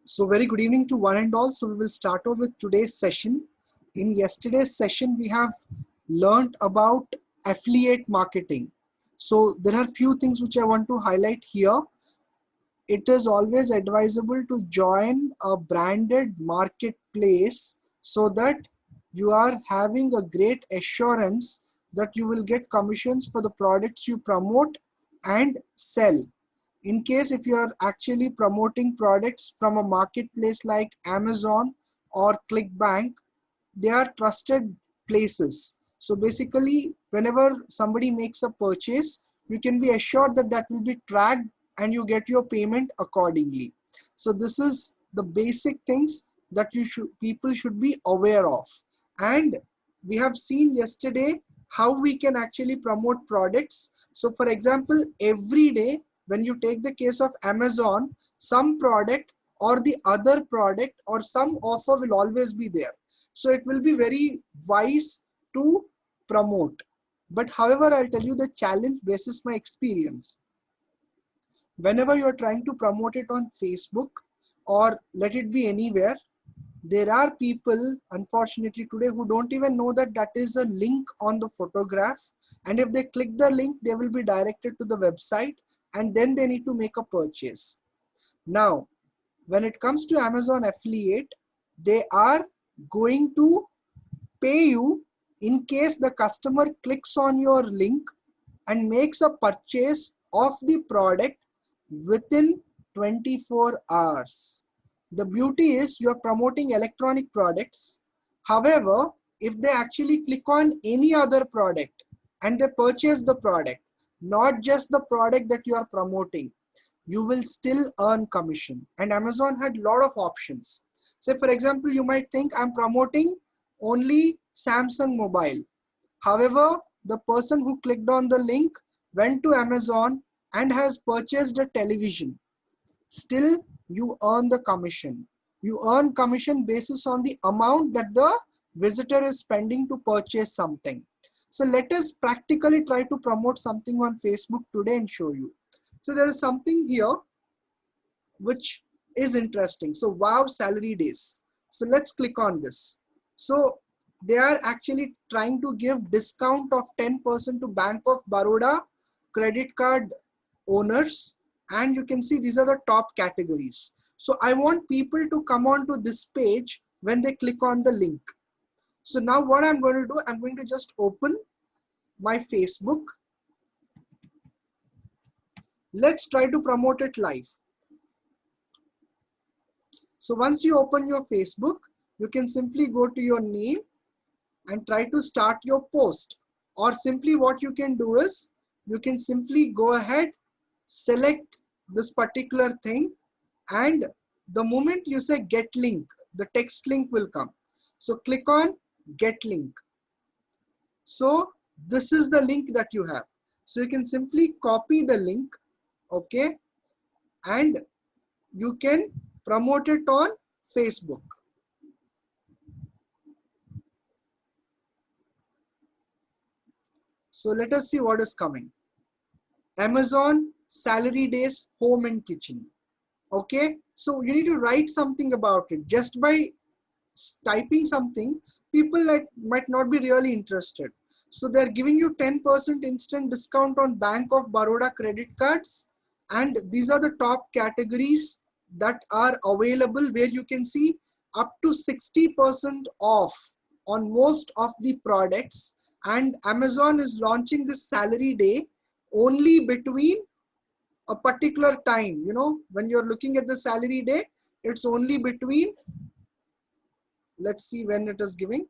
So very good evening to one and all. So we will start off with today's session. In yesterday's session, we have learned about affiliate marketing. So there are few things which I want to highlight here. It is always advisable to join a branded marketplace so that you are having a great assurance that you will get commissions for the products you promote and sell. In case if you are actually promoting products from a marketplace like Amazon or ClickBank, they are trusted places. So basically, whenever somebody makes a purchase, you can be assured that that will be tracked and you get your payment accordingly. So this is the basic things that people should be aware of. And we have seen yesterday how we can actually promote products. So for example, every day when you take the case of Amazon, some product or the other product or some offer will always be there. So it will be very wise to promote. But however, I'll tell you the challenge basis my experience. Whenever you're trying to promote it on Facebook or let it be anywhere, there are people unfortunately today who don't even know that that is a link on the photograph, and if they click the link they will be directed to the website and then they need to make a purchase. Now when it comes to Amazon affiliate, they are going to pay you in case the customer clicks on your link and makes a purchase of the product within 24 hours. The beauty is you are promoting electronic products. However, if they actually click on any other product and they purchase the product, not just the product that you are promoting, you will still earn commission. And Amazon had a lot of options. Say for example, you might think I'm promoting only Samsung mobile. However, the person who clicked on the link went to Amazon and has purchased a television. Still, you earn the commission. You earn commission basis on the amount that the visitor is spending to purchase something. So let us practically try to promote something on Facebook today and show you. So there is something here which is interesting. So wow salary days. So let's click on this. So they are actually trying to give discount of 10% to Bank of Baroda credit card owners, and you can see these are the top categories. So I want people to come on to this page when they click on the link. So now what I'm going to do, I'm going to just open my Facebook. Let's try to promote it live. So once you open your Facebook, you can simply go to your name and try to start your post. Or simply what you can do is, you can simply go ahead, select this particular thing, and the moment you say get link, the text link will come. So click on get link. So this is the link that you have. So you can simply copy the link, okay, and you can promote it on Facebook. So let us see what is coming. Amazon salary days home and kitchen. Okay, so you need to write something about it. Just by typing something, people might not be really interested. So they're giving you 10% instant discount on Bank of Baroda credit cards, and these are the top categories that are available, where you can see up to 60% off on most of the products. And Amazon is launching this salary day only between a particular time. You know, when you're looking at the salary day, it's only between, let's see when it is giving.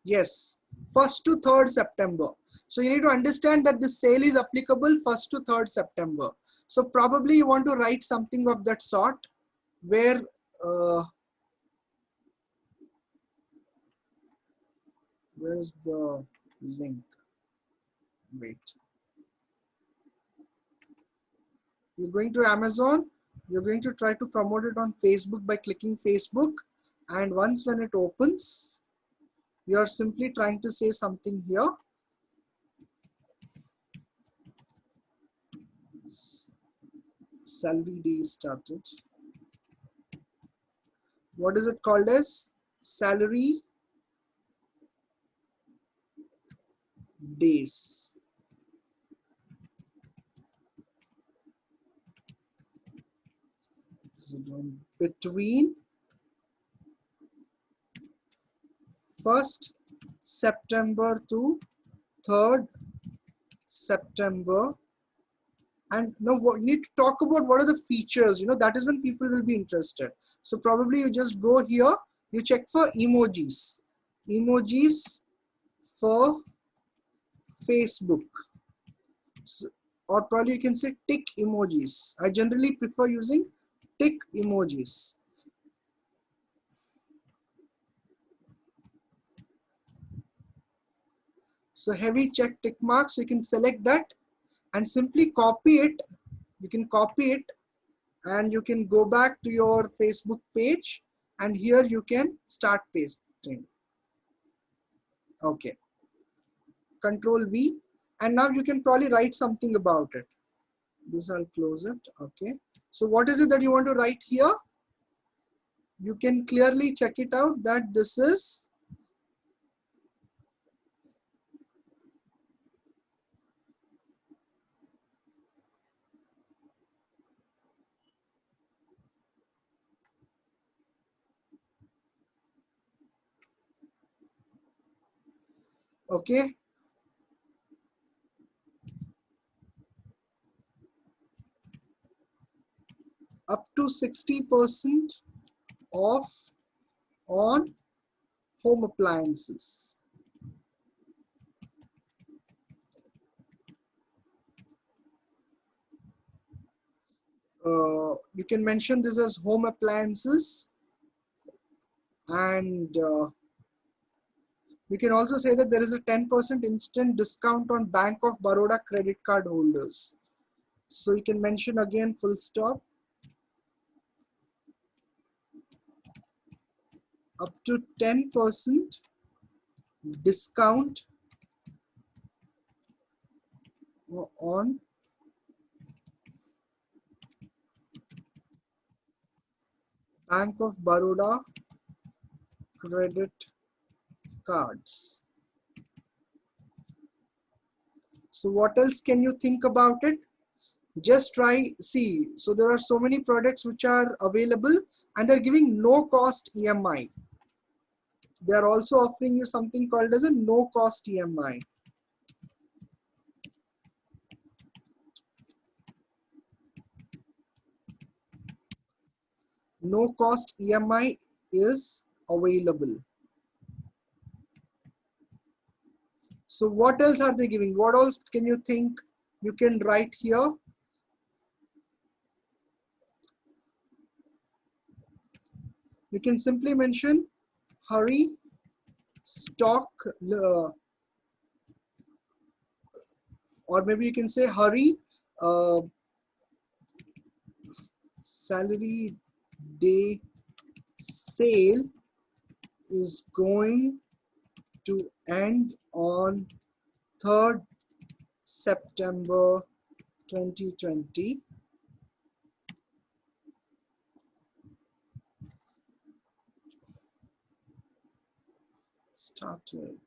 Yes, 1st to 3rd September. So you need to understand that the sale is applicable 1st to 3rd September. So probably you want to write something of that sort, where where is the link? Wait. You're going to Amazon. You're going to try to promote it on Facebook by clicking Facebook. And once when it opens, you're simply trying to say something here. salary day started. What is it called as? Salary days. So between 1st September to 3rd September. And now what you need to talk about, what are the features, that is when people will be interested. So probably you just go here, you check for emojis for Facebook. So, or probably you can say tick emojis. I generally prefer using tick emojis. So heavy check tick mark, so you can select that and simply copy it. You can copy it and you can go back to your Facebook page, and here you can start pasting. Okay, Control V, and now you can probably write something about it. This I'll close it. Okay, so what is it that you want to write here? You can clearly check it out that this is okay. Up to 60% off on home appliances. You can mention this as home appliances, and we can also say that there is a 10% instant discount on Bank of Baroda credit card holders. So you can mention again full stop. Up to 10% discount on Bank of Baroda credit cards. So what else can you think about it? Just try, see, so there are so many products which are available and they're giving no cost EMI. They are also offering you something called as a no cost EMI. No cost EMI is available. So what else are they giving? What else can you think you can write here? You can simply mention hurry stock, or maybe you can say hurry salary day sale is going to end on 3rd September 2020. Started.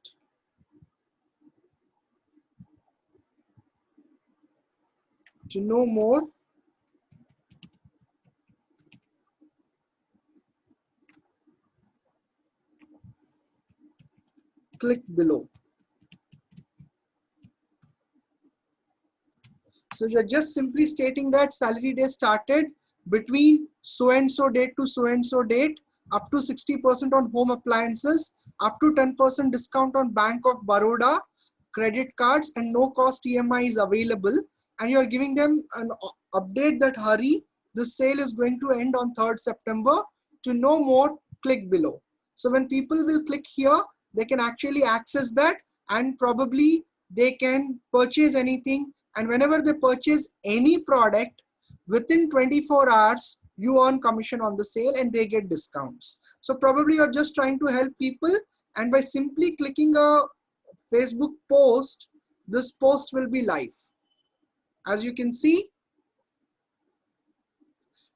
To know more, click below. So you're just simply stating that salary day started between so and so date to so and so date, up to 60% on home appliances, up to 10% discount on Bank of Baroda credit cards, and no cost EMI is available. And you're giving them an update that hurry, the sale is going to end on 3rd September. To know more, click below. So when people will click here, they can actually access that, and probably they can purchase anything. And whenever they purchase any product within 24 hours, you earn commission on the sale and they get discounts. So probably you're just trying to help people, and by simply clicking a Facebook post, this post will be live. As you can see,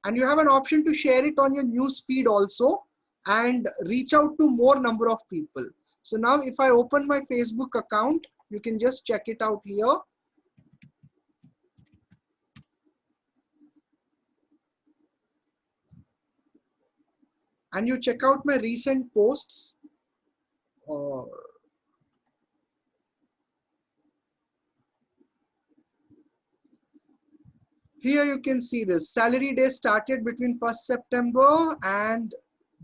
and you have an option to share it on your news feed also and reach out to more number of people. So now if I open my Facebook account, you can just check it out here. And you check out my recent posts. Here you can see this salary day started between 1st September and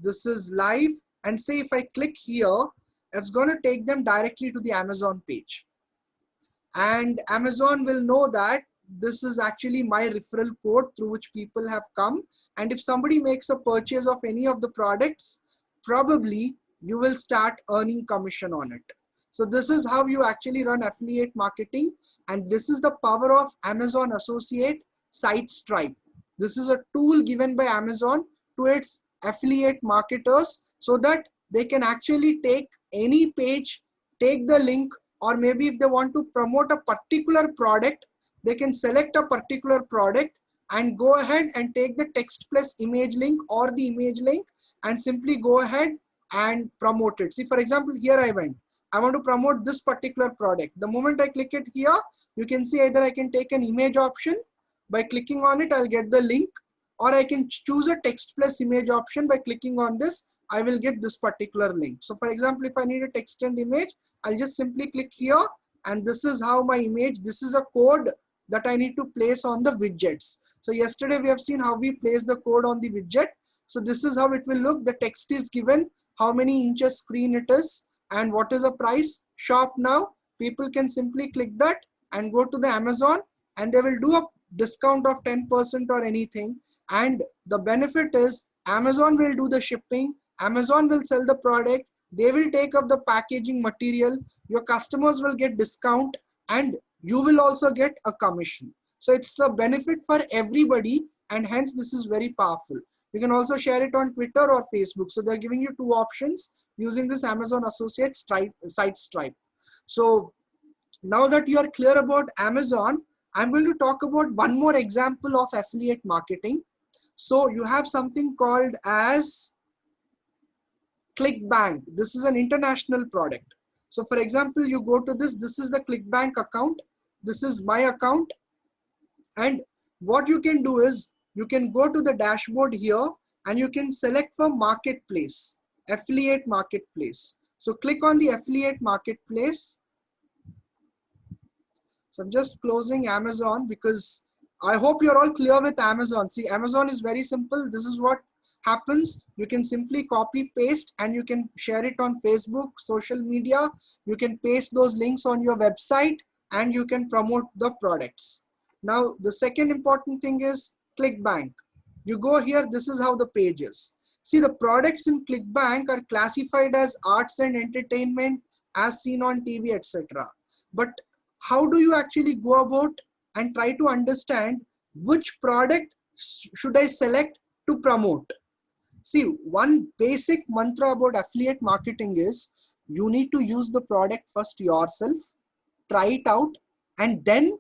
this is live. And say if I click here, it's going to take them directly to the Amazon page. And Amazon will know that this is actually my referral code through which people have come. And if somebody makes a purchase of any of the products, probably you will start earning commission on it. So this is how you actually run affiliate marketing. And this is the power of Amazon Associate SiteStripe. This is a tool given by Amazon to its affiliate marketers so that they can actually take any page, take the link, or maybe if they want to promote a particular product, they can select a particular product and go ahead and take the text plus image link or the image link and simply go ahead and promote it. See, for example, here I want to promote this particular product. The moment I click it here, you can see either I can take an image option. By clicking on it, I'll get the link, or I can choose a text plus image option. By clicking on this, I will get this particular link. So for example, if I need a text and image, I'll just simply click here, and this is how my image, this is a code that I need to place on the widgets. So yesterday we have seen how we place the code on the widget. So this is how it will look. The text is given, how many inches screen it is, and what is the price. Shop now. People can simply click that and go to the Amazon, and they will do a discount of 10% or anything. And the benefit is Amazon will do the shipping, Amazon will sell the product, they will take up the packaging material, your customers will get discount, and you will also get a commission. So it's a benefit for everybody, and hence this is very powerful. You can also share it on Twitter or Facebook. So they're giving you two options using this Amazon Associate SiteStripe. So now that you are clear about Amazon, I'm going to talk about one more example of affiliate marketing. So you have something called as ClickBank. This is an international product. So for example, you go to this is the ClickBank account. This is my account. And what you can do is you can go to the dashboard here and you can select for marketplace, affiliate marketplace. So click on the affiliate marketplace. So I'm just closing Amazon because I hope you're all clear with Amazon. See, Amazon is very simple. This is what happens. You can simply copy paste and you can share it on Facebook, social media. You can paste those links on your website and you can promote the products. Now, the second important thing is ClickBank. You go here, this is how the page is. See, the products in ClickBank are classified as arts and entertainment, as seen on TV, etc. But how do you actually go about and try to understand which product should I select to promote? See, one basic mantra about affiliate marketing is you need to use the product first yourself, try it out, and then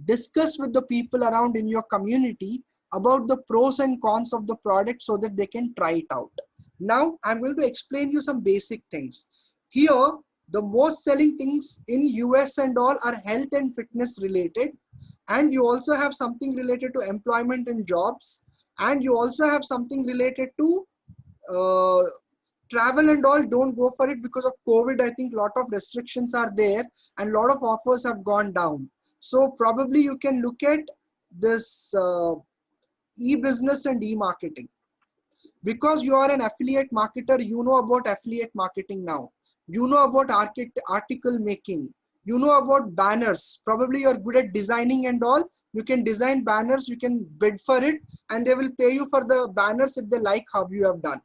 discuss with the people around in your community about the pros and cons of the product so that they can try it out. Now, I'm going to explain you some basic things. Here, the most selling things in US and all are health and fitness related, and you also have something related to employment and jobs, and you also have something related to travel and all. Don't go for it because of COVID. I think a lot of restrictions are there and a lot of offers have gone down. So probably you can look at this e-business and e-marketing. Because you are an affiliate marketer, you know about affiliate marketing now. You know about article making. You know about banners. Probably you're good at designing and all. You can design banners, you can bid for it, and they will pay you for the banners if they like how you have done.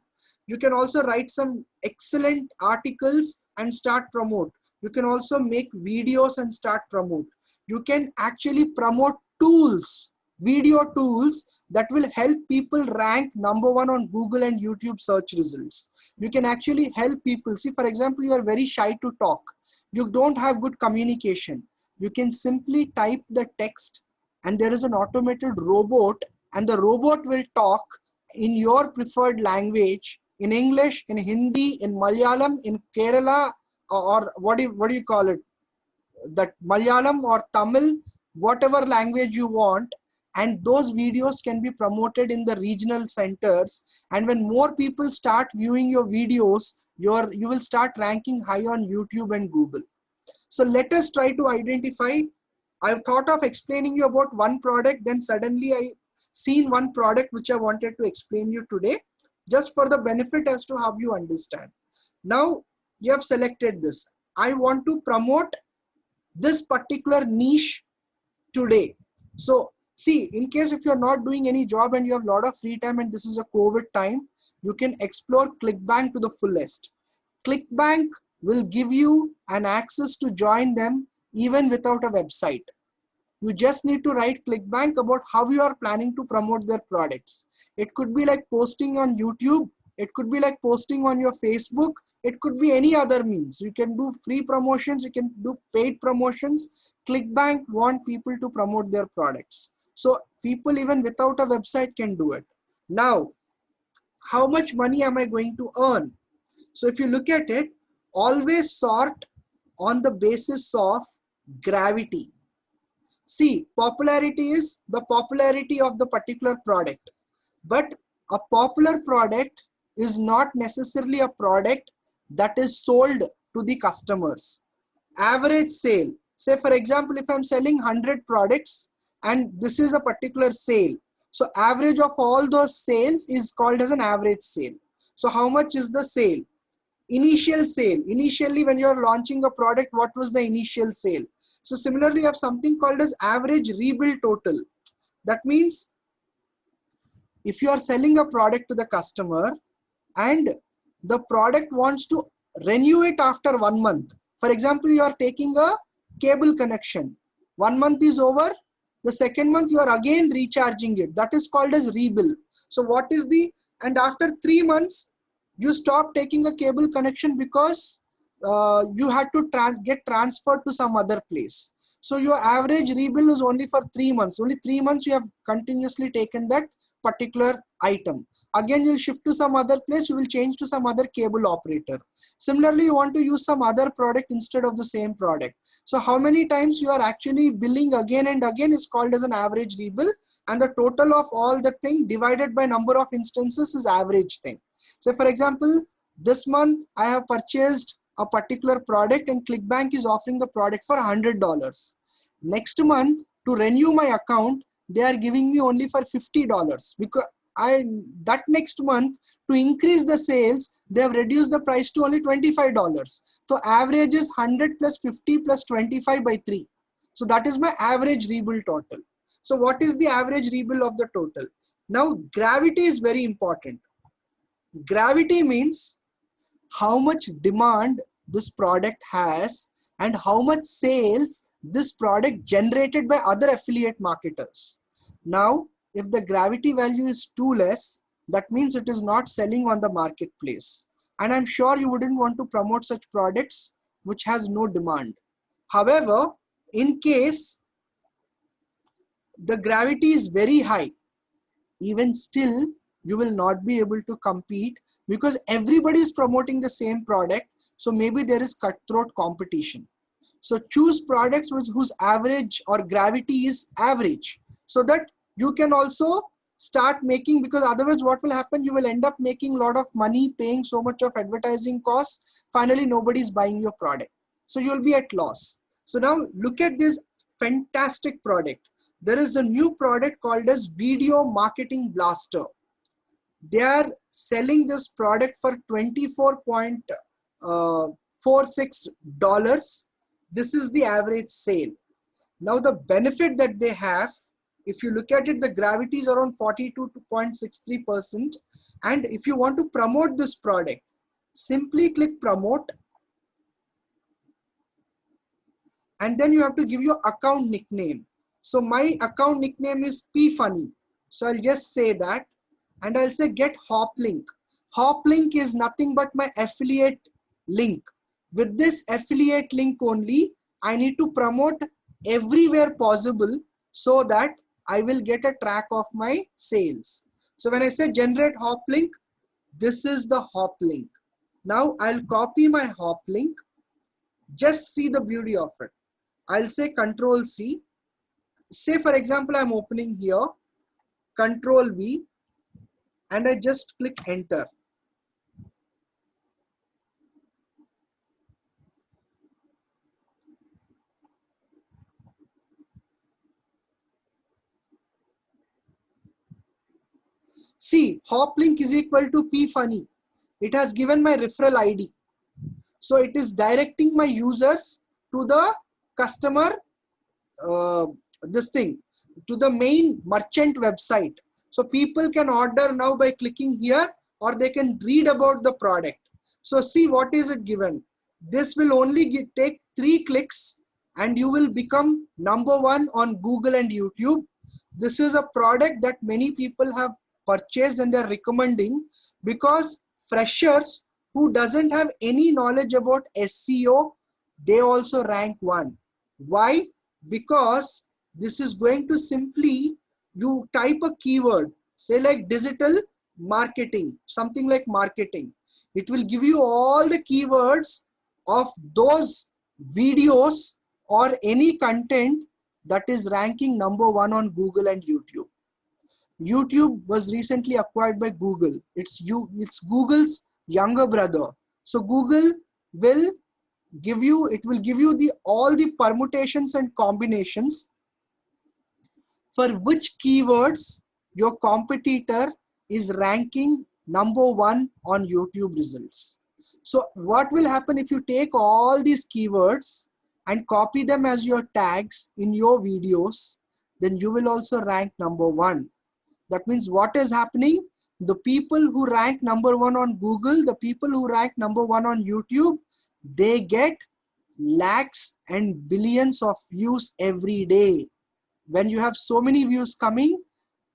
You can also write some excellent articles and start promote. You can also make videos and start promote. You can actually promote tools, video tools that will help people rank #1 on Google and YouTube search results. You can actually help people. See, for example, you are very shy to talk. You don't have good communication. You can simply type the text and there is an automated robot and the robot will talk in your preferred language, in English, in Hindi, in Malayalam, in Kerala, or what do you call it, that Malayalam or Tamil, whatever language you want, and those videos can be promoted in the regional centers. And when more people start viewing your videos, you will start ranking high on YouTube and Google. So let us try to identify. I've thought of explaining you about one product, then suddenly I seen one product which I wanted to explain you today, just for the benefit as to how you understand. Now you have selected this. I want to promote this particular niche today. So see, in case if you're not doing any job and you have a lot of free time and this is a COVID time, you can explore ClickBank to the fullest. ClickBank will give you an access to join them even without a website. You just need to write ClickBank about how you are planning to promote their products. It could be like posting on YouTube. It could be like posting on your Facebook. It could be any other means. You can do free promotions. You can do paid promotions. ClickBank want people to promote their products. So people even without a website can do it. Now, how much money am I going to earn? So if you look at it, always sort on the basis of gravity. See, popularity is the popularity of the particular product, but a popular product is not necessarily a product that is sold to the customers. Average sale, say for example, if I'm selling 100 products and this is a particular sale, so average of all those sales is called as an average sale. So how much is the sale? Initial sale. Initially, when you're launching a product, what was the initial sale? So similarly, you have something called as average rebuild total. That means if you are selling a product to the customer and the product wants to renew it after 1 month. For example, you are taking a cable connection. 1 month is over. The second month you are again recharging it. That is called as rebill. So what is the, and after 3 months, you stop taking a cable connection because you had to get transferred to some other place. So your average rebill is only for 3 months. Only 3 months you have continuously taken that particular item. Again, you'll shift to some other place, you will change to some other cable operator. Similarly, you want to use some other product instead of the same product. So how many times you are actually billing again and again is called as an average rebill, and the total of all the thing divided by number of instances is average thing. So for example, this month I have purchased a particular product and ClickBank is offering the product for $100. Next month, to renew my account, they are giving me only for $50 because that next month, to increase the sales, they have reduced the price to only $25. So average is 100 plus 50 plus 25 by 3. So that is my average rebill total. So what is the average rebill of the total? Now gravity is very important. Gravity means how much demand this product has and how much sales this product generated by other affiliate marketers. Now, if the gravity value is too less, that means it is not selling on the marketplace. And I'm sure you wouldn't want to promote such products which has no demand. However, in case the gravity is very high, even still, you will not be able to compete because everybody is promoting the same product. So maybe there is cutthroat competition. So choose products whose average or gravity is average so that you can also start making, because otherwise what will happen, you will end up making a lot of money, paying so much of advertising costs. Finally, nobody is buying your product. So you will be at loss. So now look at this fantastic product. There is a new product called as Video Marketing Blaster. They are selling this product for $24.46. This is the average sale. Now the benefit that they have, if you look at it, the gravity is around 42.63%. And if you want to promote this product, simply click promote. And then you have to give your account nickname. So my account nickname is pfunny. So I'll just say that. And I'll say get hop link. Hop link is nothing but my affiliate link. With this affiliate link only, I need to promote everywhere possible so that I will get a track of my sales. So when I say generate hop link, this is the hop link. Now I'll copy my hop link. Just see the beauty of it. I'll say Control C. Say for example, I'm opening here, Control V, and I just click enter. See, hop link is equal to P funny. It has given my referral ID. So it is directing my users to the customer, this thing, to the main merchant website. So people can order now by clicking here, or they can read about the product. So see, what is it given? This will only take 3 clicks and you will become #1 on Google and YouTube. This is a product that many people have purchased and they're recommending, because freshers who doesn't have any knowledge about SEO, they also rank 1. Why? Because this is going to simply, you type a keyword, say like digital marketing, something like marketing. It will give you all the keywords of those videos or any content that is ranking #1 on Google and YouTube. YouTube was recently acquired by Google. It's Google's younger brother. So Google will give you, it will give you the all the permutations and combinations for which keywords your competitor is ranking #1 on YouTube results. So what will happen if you take all these keywords and copy them as your tags in your videos, then you will also rank #1. That means what is happening? The people who rank #1 on Google, the people who rank #1 on YouTube, they get lakhs and billions of views every day. When you have so many views coming,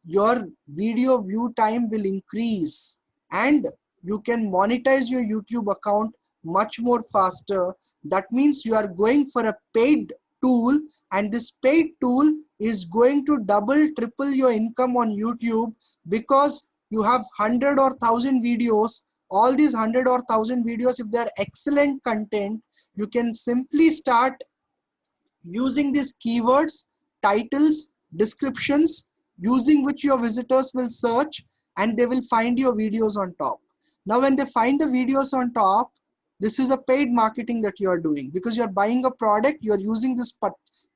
your video view time will increase and you can monetize your YouTube account much more faster. That means you are going for a paid tool, and this paid tool is going to double, triple your income on YouTube, because you have 100 or 1,000 videos. All these 100 or 1,000 videos, if they are excellent content, you can simply start using these keywords, titles, descriptions, using which your visitors will search and they will find your videos on top. Now when they find the videos on top, this is a paid marketing that you are doing, because you are buying a product, you are using this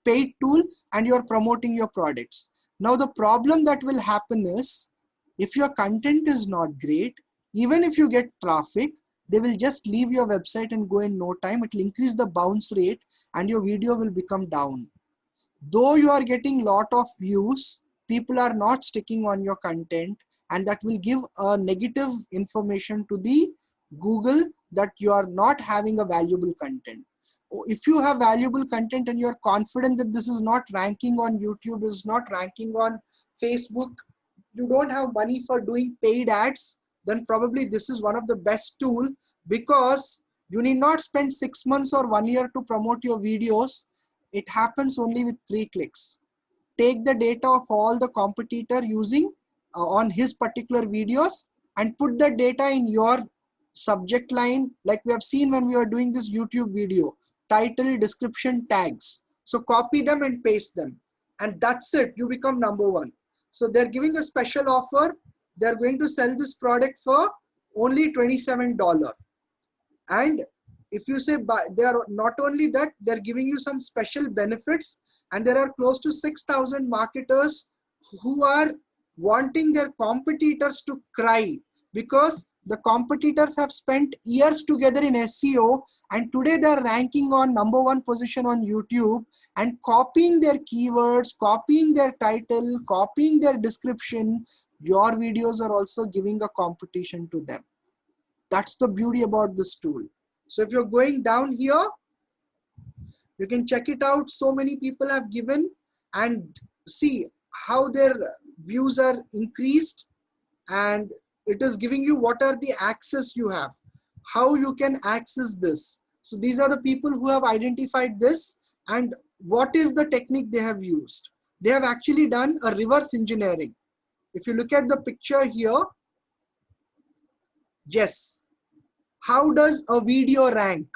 paid tool and you are promoting your products. Now the problem that will happen is, if your content is not great, even if you get traffic, they will just leave your website and go in no time. It will increase the bounce rate and your video will become down. Though you are getting lot of views, people are not sticking on your content, and that will give a negative information to the Google that you are not having a valuable content. If you have valuable content and you are confident that this is not ranking on YouTube, is not ranking on Facebook, you don't have money for doing paid ads, then probably this is one of the best tool, because you need not spend 6 months or 1 year to promote your videos. It happens only with 3 clicks. Take the data of all the competitor using on his particular videos and put the data in your subject line, like we have seen when we were doing this YouTube video, title, description, tags. So copy them and paste them, and that's it, you become #1. So they're giving a special offer. They're going to sell this product for only $27. And if you say, they are not only that, they're giving you some special benefits, and there are close to 6,000 marketers who are wanting their competitors to cry, because the competitors have spent years together in SEO, and today they're ranking on #1 position on YouTube, and copying their keywords, copying their title, copying their description. Your videos are also giving a competition to them. That's the beauty about this tool. So if you're going down here, you can check it out. So many people have given, and see how their views are increased, and it is giving you what are the access you have, how you can access this. So these are the people who have identified this, and what is the technique they have used. they have actually done a reverse engineering. If you look at the picture here, yes, how does a video rank?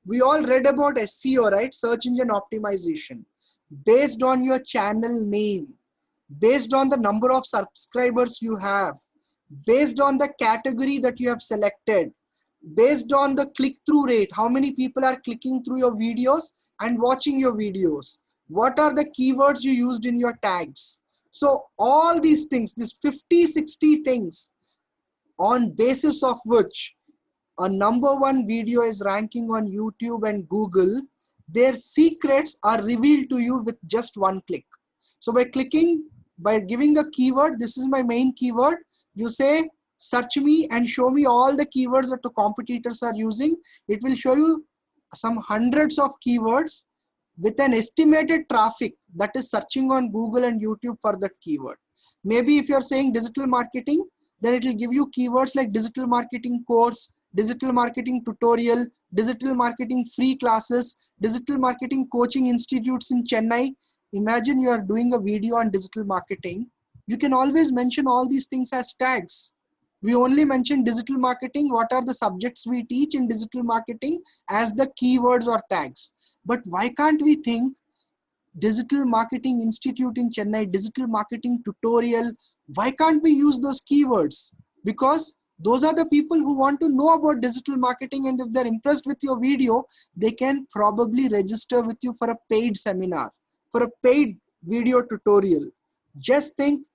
We all read about SEO, right? Search engine optimization. Based on your channel name, based on the number of subscribers you have, based on the category that you have selected, based on the click-through rate, how many people are clicking through your videos and watching your videos, what are the keywords you used in your tags. So all these things, these 50-60 things, on basis of which a #1 video is ranking on YouTube and Google, their secrets are revealed to you with just one click. So by giving a keyword, this is my main keyword, you say search me and show me all the keywords that the competitors are using. It will show you some hundreds of keywords with an estimated traffic that is searching on Google and YouTube for that keyword. Maybe if you're saying digital marketing, then it will give you keywords like digital marketing course, digital marketing tutorial, digital marketing free classes, digital marketing coaching institutes in Chennai. Imagine you are doing a video on digital marketing. You can always mention all these things as tags. We only mention digital marketing, what are the subjects we teach in digital marketing, as the keywords or tags. But why can't we think digital marketing institute in Chennai, digital marketing tutorial, why can't we use those keywords? Because those are the people who want to know about digital marketing, and if they're impressed with your video, they can probably register with you for a paid seminar, for a paid video tutorial. Just think,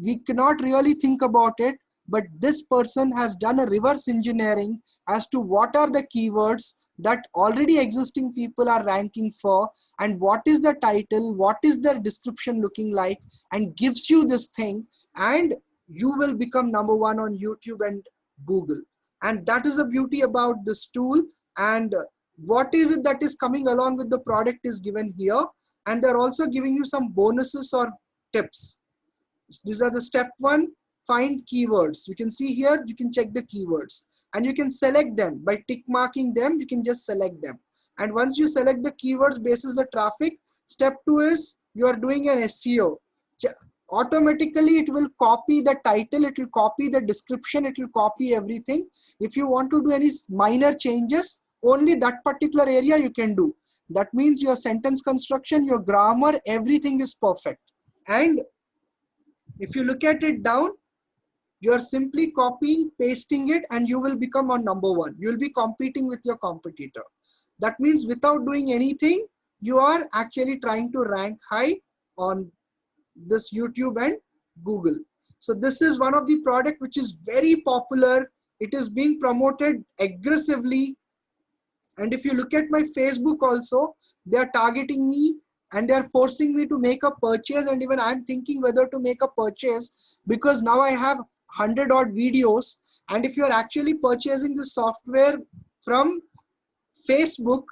we cannot really think about it, but this person has done a reverse engineering as to what are the keywords that already existing people are ranking for, and what is the title, what is their description looking like, and gives you this thing, and you will become #1 on YouTube and Google. And that is the beauty about this tool. And what is it that is coming along with the product is given here, and they're also giving you some bonuses or tips. These are the step 1, find keywords. You can see here, you can check the keywords and you can select them by tick marking them. You can just select them, and once you select the keywords basis the traffic, step 2 is you are doing an SEO. Automatically it will copy the title, it will copy the description, it will copy everything. If you want to do any minor changes, only that particular area you can do. That means your sentence construction, your grammar, everything is perfect. And if you look at it down, you are simply copying, pasting it, and you will become on #1. You will be competing with your competitor. That means without doing anything, you are actually trying to rank high on this YouTube and Google. So this is one of the product which is very popular. It is being promoted aggressively. And if you look at my Facebook also, they are targeting me and they are forcing me to make a purchase, and even I'm thinking whether to make a purchase, because now I have 100 odd videos. And if you are actually purchasing the software from Facebook,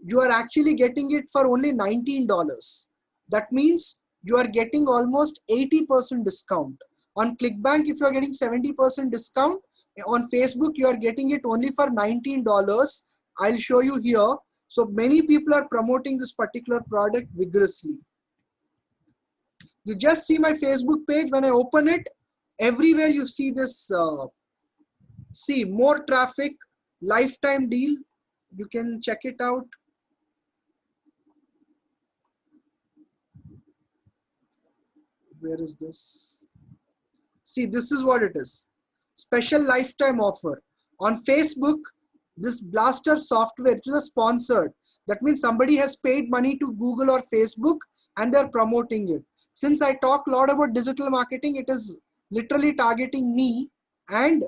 you are actually getting it for only $19. That means you are getting almost 80% discount. On ClickBank, if you are getting 70% discount, on Facebook you are getting it only for $19. I'll show you here. So many people are promoting this particular product vigorously. You just see my Facebook page. When I open it, everywhere you see this, see more traffic, lifetime deal. You can check it out. Where is this? See, this is what it is. Special lifetime offer. On Facebook, this Blaster software, it is a sponsored. That means somebody has paid money to Google or Facebook and they're promoting it. Since I talk a lot about digital marketing, it is literally targeting me, and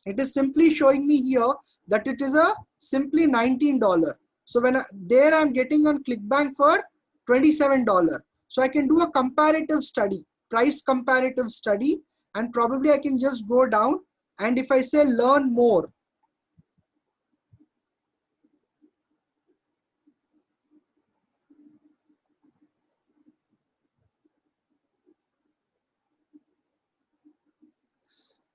it is simply showing me here that it is a simply $19. So when there I'm getting on ClickBank for $27. So I can do a comparative study, price comparative study, and probably I can just go down, and if I say learn more,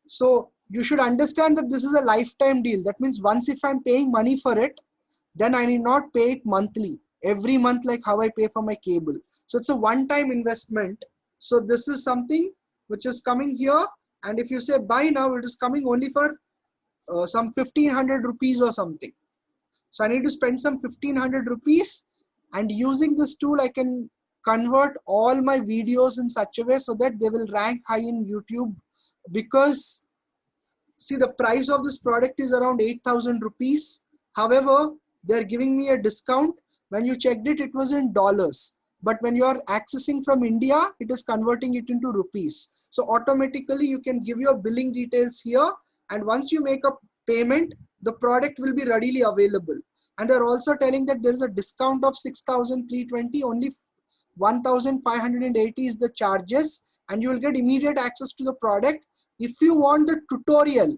so you should understand that this is a lifetime deal. That means once if I'm paying money for it, then I need not pay it monthly. every month, like how I pay for my cable. So it's a one-time investment. So this is something which is coming here, and if you say buy now, it is coming only for some 1500 rupees or something. So I need to spend some 1500 rupees, and using this tool I can convert all my videos in such a way so that they will rank high in YouTube. Because see, the price of this product is around 8,000 rupees. However, they're giving me a discount. When you checked it, it was in dollars. But when you are accessing from India, it is converting it into rupees. So automatically you can give your billing details here. And once you make a payment, the product will be readily available. And they're also telling that there is a discount of 6,320, only 1,580 is the charges, and you will get immediate access to the product. If you want the tutorial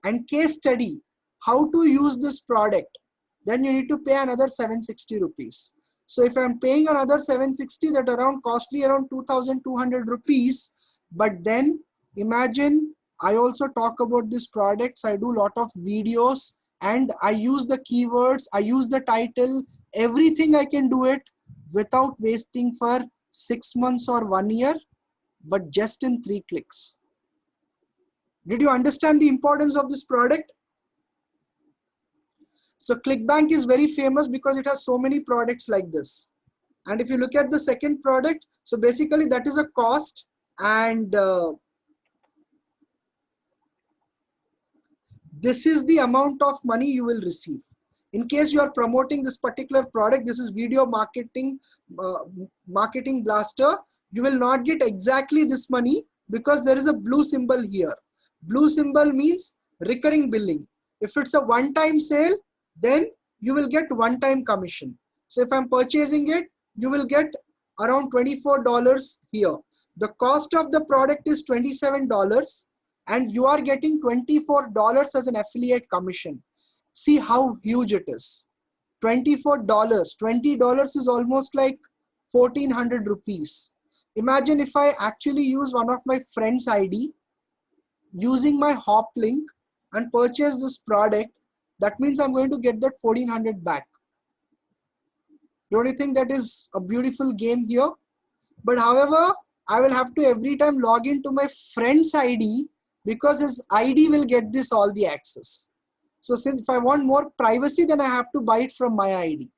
and case study how to use this product, then you need to pay another 760 rupees. So if I'm paying another 760, that around costly around 2,200 rupees. But then imagine, I also talk about these products, I do a lot of videos, and I use the keywords, I use the title, everything I can do it without wasting for 6 months or 1 year, but just in 3 clicks. Did you understand the importance of this product? So ClickBank is very famous because it has so many products like this. And if you look at the second product, so basically that is a cost, and this is the amount of money you will receive. In case you are promoting this particular product, this is video marketing, marketing blaster, you will not get exactly this money because there is a blue symbol here. Blue symbol means recurring billing. If it's a one-time sale, then you will get one-time commission. So if I'm purchasing it, you will get around $24 here. The cost of the product is $27, and you are getting $24 as an affiliate commission. See how huge it is. $24. $20 is almost like 1,400 rupees. Imagine if I actually use one of my friend's ID using my hop link and purchase this product, that means I'm going to get that 1,400 back. Don't you think that is a beautiful game here? But however, I will have to every time log into my friend's ID, because his ID will get this all the access. So since if I want more privacy, then I have to buy it from my ID,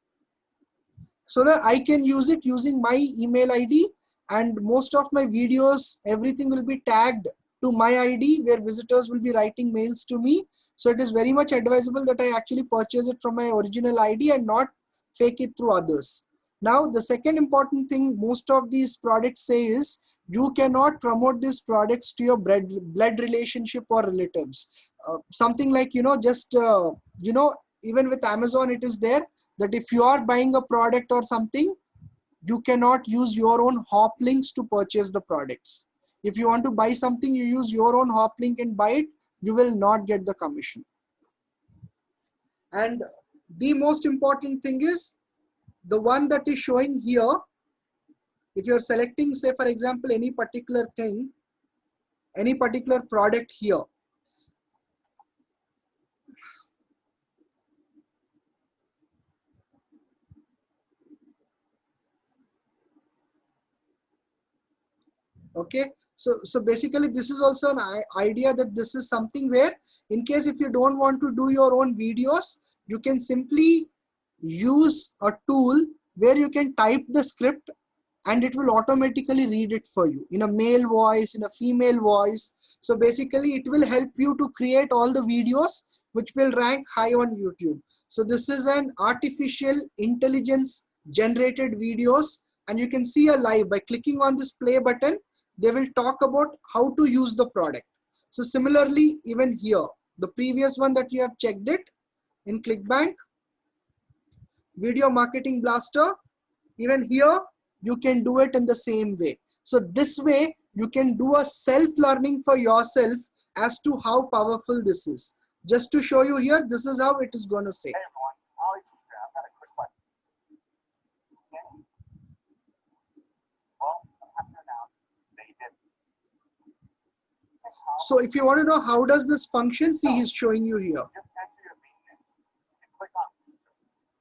so that I can use it using my email ID, and most of my videos, everything will be tagged to my ID, where visitors will be writing mails to me. So it is very much advisable that I actually purchase it from my original ID and not fake it through others. Now, the second important thing most of these products say is you cannot promote these products to your blood relationship or relatives. Something like, just, even with Amazon, it is there that if you are buying a product or something, you cannot use your own hop links to purchase the products. If you want to buy something, you use your own hop link and buy it, you will not get the commission. And the most important thing is the one that is showing here. If you're selecting, say for example, any particular thing, any particular product here, okay, so basically this is also an idea that this is something where, in case if you don't want to do your own videos, you can simply use a tool where you can type the script and it will automatically read it for you in a male voice, in a female voice. So basically it will help you to create all the videos which will rank high on YouTube. So this is an artificial intelligence generated videos, and you can see a live by clicking on this play button. They will talk about how to use the product. So similarly, even here, the previous one that you have checked it in ClickBank, Video Marketing Blaster, even here, you can do it in the same way. So this way, you can do a self-learning for yourself as to how powerful this is. Just to show you here, this is how it is going to say. Hey everyone, Alex here. I've got a quick question. Well, I'm happy to announce they did. So if you want to know how does this function, see, he's showing you here. Just enter your main name and click on user.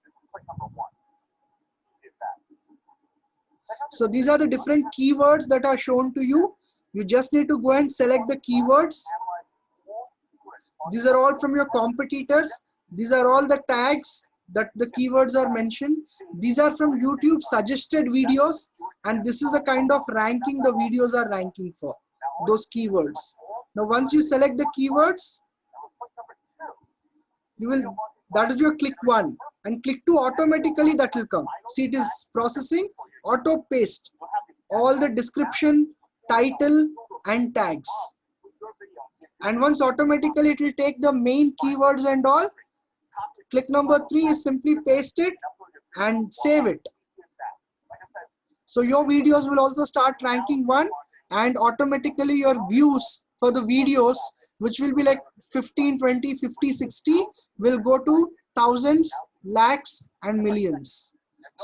This is click number 1. So these are the different keywords that are shown to you. You just need to go and select the keywords. These are all from your competitors. These are all the tags that the keywords are mentioned. These are from YouTube suggested videos, and this is the kind of ranking the videos are ranking for, those keywords. Now once you select the keywords, you will, that is your click 1, and click 2 automatically that will come. See, it is processing, auto paste all the description, title and tags. And once automatically it will take the main keywords and all. Click number 3 is simply paste it and save it. So your videos will also start ranking 1, and automatically your views for the videos, which will be like 15, 20, 50, 60, will go to thousands, lakhs and millions.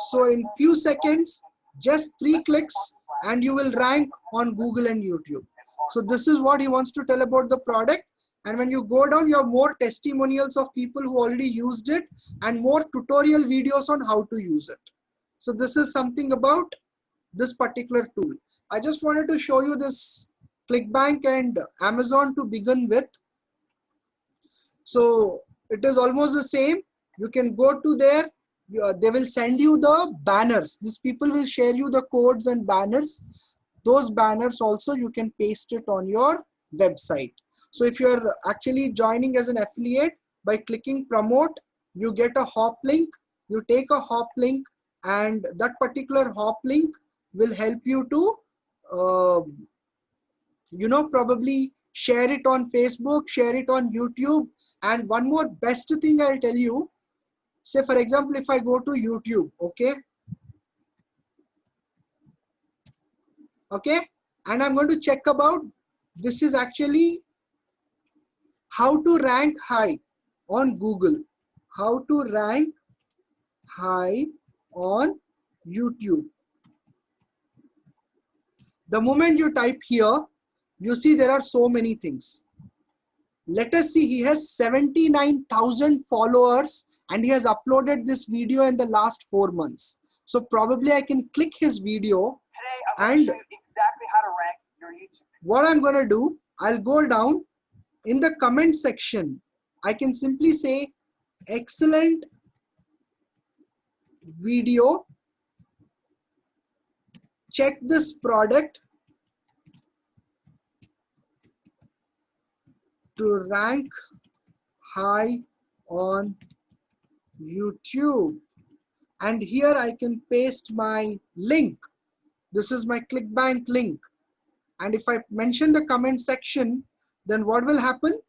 So in few seconds, just 3 clicks and you will rank on Google and YouTube. So this is what he wants to tell about the product. And when you go down, you have more testimonials of people who already used it and more tutorial videos on how to use it. So this is something about this particular tool. I just wanted to show you this ClickBank and Amazon to begin with. So it is almost the same. You can go to there. They will send you the banners. These people will share you the codes and banners. Those banners also you can paste it on your website. So if you're actually joining as an affiliate, by clicking promote, you get a hop link. You take a hop link, and that particular hop link will help you to probably share it on Facebook, share it on YouTube. And one more best thing I'll tell you, say for example, if I go to YouTube, okay, and I'm going to check about, this is actually how to rank high on Google, how to rank high on YouTube. The moment you type here, you see there are so many things. Let us see, he has 79,000 followers and he has uploaded this video in the last 4 months. So probably I can click his video. Today, I'm going to show you exactly how to rank your YouTube. What I'm going to do, I'll go down in the comment section. I can simply say, excellent video. Check this product to rank high on YouTube. And here I can paste my link. This is my ClickBank link. And if I mention the comment section, then what will happen?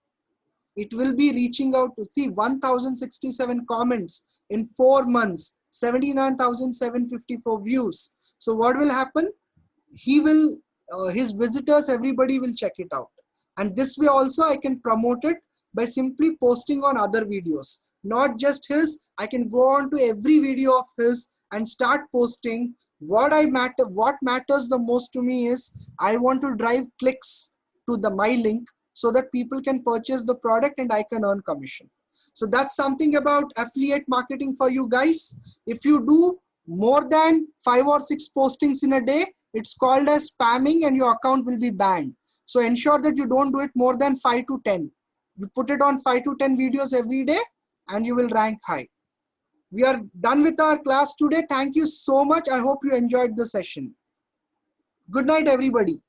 It will be reaching out to, see, 1067 comments in 4 months, 79,754 views. So what will happen? He will, his visitors, everybody will check it out. And this way also I can promote it by simply posting on other videos. Not just his, I can go on to every video of his and start posting. What matters the most to me is I want to drive clicks to my link so that people can purchase the product and I can earn commission. So that's something about affiliate marketing for you guys. If you do more than 5 or 6 postings in a day, it's called as spamming and your account will be banned. So ensure that you don't do it more than 5 to 10. You put it on 5 to 10 videos every day and you will rank high. We are done with our class today. Thank you so much. I hope you enjoyed the session. Good night, everybody.